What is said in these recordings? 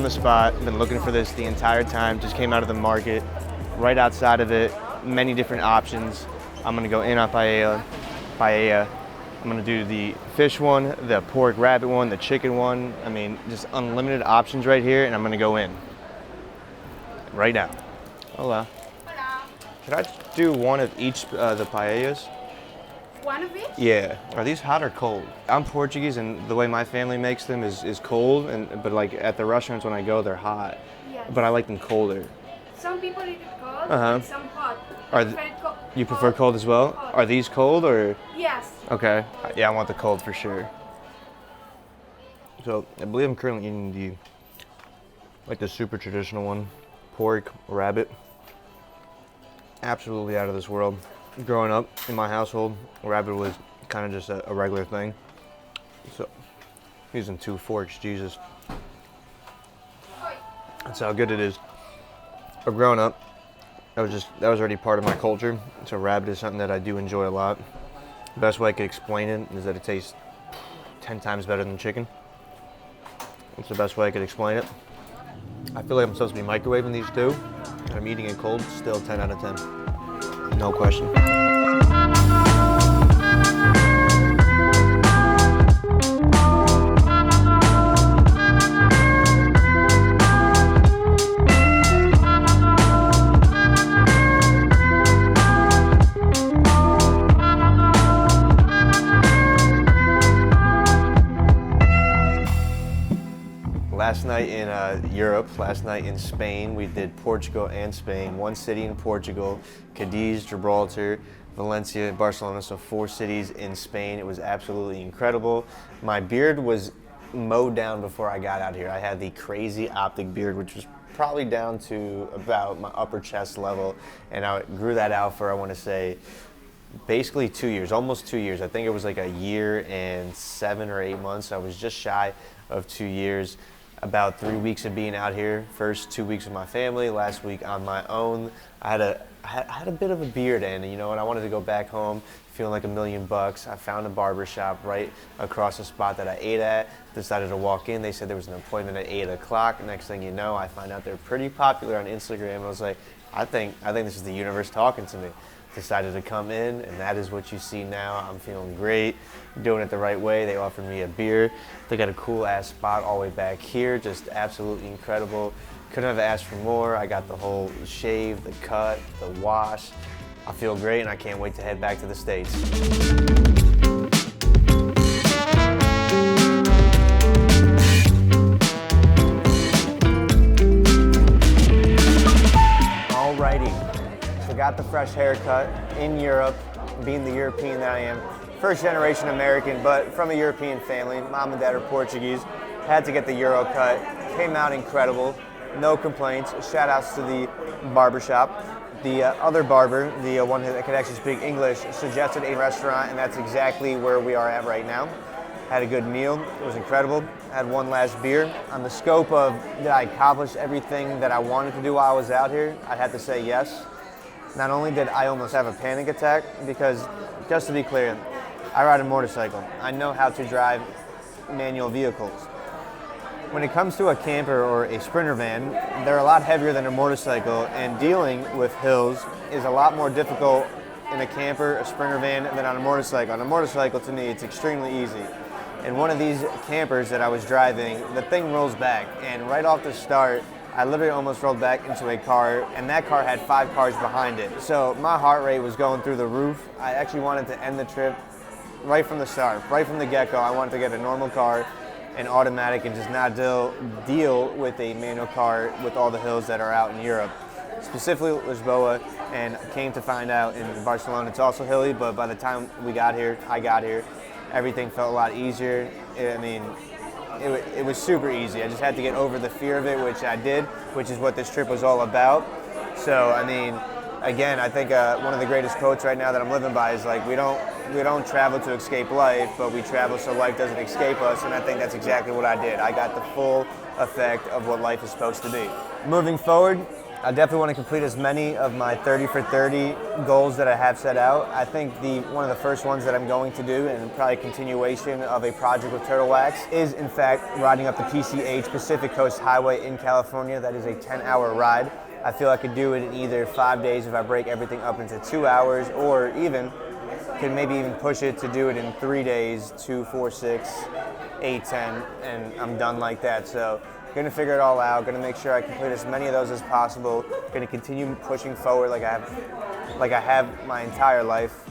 the spot. Been looking for this the entire time. Just came out of the market. Right outside of it, many different options. I'm gonna go in on paella. I'm gonna do the fish one, the pork rabbit one, the chicken one. I mean, just unlimited options right here, and I'm gonna go in right now. Hola. Hola. Could I do one of each the paellas? One of each? Yeah. Are these hot or cold? I'm Portuguese, and the way my family makes them is cold, but like at the restaurants when I go, they're hot. Yes. But I like them colder. Some people eat it cold Uh-huh. and some hot. You prefer cold as well? Cold. Are these cold or? Yes. Okay. Yeah, I want the cold for sure. So I believe I'm currently eating the super traditional one, pork rabbit. Absolutely out of this world. Growing up in my household, rabbit was kind of just a regular thing. So using 2 forks, Jesus. That's how good it is. But growing up, that was already part of my culture. So rabbit is something that I do enjoy a lot. The best way I could explain it is that it tastes 10 times better than chicken. That's the best way I could explain it. I feel like I'm supposed to be microwaving these two, and I'm eating it cold, still 10 out of 10. No question. Last night in Europe, last night in Spain, we did Portugal and Spain. One city in Portugal, Cadiz, Gibraltar, Valencia, Barcelona, so 4 cities in Spain. It was absolutely incredible. My beard was mowed down before I got out here. I had the crazy optic beard, which was probably down to about my upper chest level, and I grew that out for, I want to say, basically 2 years, almost 2 years. I think it was like a year and 7 or 8 months. I was just shy of 2 years. About 3 weeks of being out here. First 2 weeks with my family, last week on my own. I had a bit of a beard in, you know, and I wanted to go back home feeling like $1,000,000. I found a barber shop right across the spot that I ate at. Decided to walk in. They said there was an appointment at 8 o'clock. Next thing you know, I find out they're pretty popular on Instagram. I was like, I think this is the universe talking to me. Decided to come in, and that is what you see now. I'm feeling great, doing it the right way. They offered me a beer. They got a cool ass spot all the way back here, just absolutely incredible. Couldn't have asked for more. I got the whole shave, the cut, the wash. I feel great, and I can't wait to head back to the States. Alrighty. Got the fresh haircut in Europe, being the European that I am. First generation American, but from a European family. Mom and dad are Portuguese. Had to get the Euro cut. Came out incredible. No complaints. Shout outs to the barbershop. The other barber, the one that could actually speak English, suggested a restaurant, and that's exactly where we are at right now. Had a good meal. It was incredible. Had one last beer. On the scope of did I accomplish everything that I wanted to do while I was out here, I'd have to say yes. Not only did I almost have a panic attack, because just to be clear, I ride a motorcycle. I know how to drive manual vehicles. When it comes to a camper or a sprinter van, they're a lot heavier than a motorcycle, and dealing with hills is a lot more difficult in a camper, a sprinter van, than on a motorcycle. On a motorcycle, to me, it's extremely easy. And one of these campers that I was driving, the thing rolls back, and right off the start, I literally almost rolled back into a car, and that car had 5 cars behind it. So my heart rate was going through the roof. I actually wanted to end the trip right from the start, right from the get-go. I wanted to get a normal car, an automatic, and just not deal with a manual car with all the hills that are out in Europe. Specifically Lisbon, and came to find out in Barcelona it's also hilly, but by the time I got here, everything felt a lot easier. I mean, it was super easy. I just had to get over the fear of it, which I did, which is what this trip was all about. So, I mean, again, I think one of the greatest quotes right now that I'm living by is like, we don't travel to escape life, but we travel so life doesn't escape us, and I think that's exactly what I did. I got the full effect of what life is supposed to be. Moving forward, I definitely want to complete as many of my 30 for 30 goals that I have set out. I think one of the first ones that I'm going to do, and probably a continuation of a project with Turtle Wax, is in fact riding up the PCH Pacific Coast Highway in California. That is a 10-hour ride. I feel I could do it in either 5 days if I break everything up into 2 hours, or even can maybe even push it to do it in 3 days, 2, 4, 6, 8, 10, and I'm done like that. So gonna figure it all out, gonna make sure I complete as many of those as possible, gonna continue pushing forward like I have my entire life,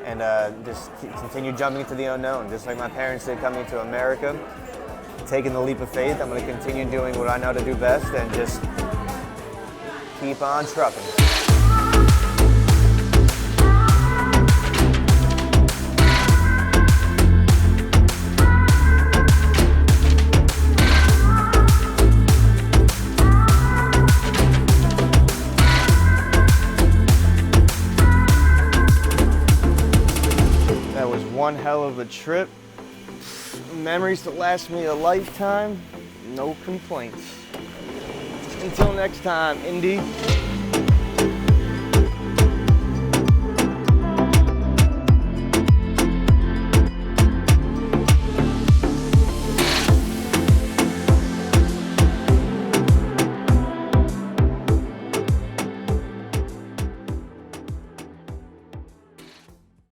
and just continue jumping into the unknown, just like my parents did coming to America, taking the leap of faith. I'm gonna continue doing what I know to do best and just keep on trucking. One hell of a trip. Memories to last me a lifetime. No complaints. Until next time, Indy.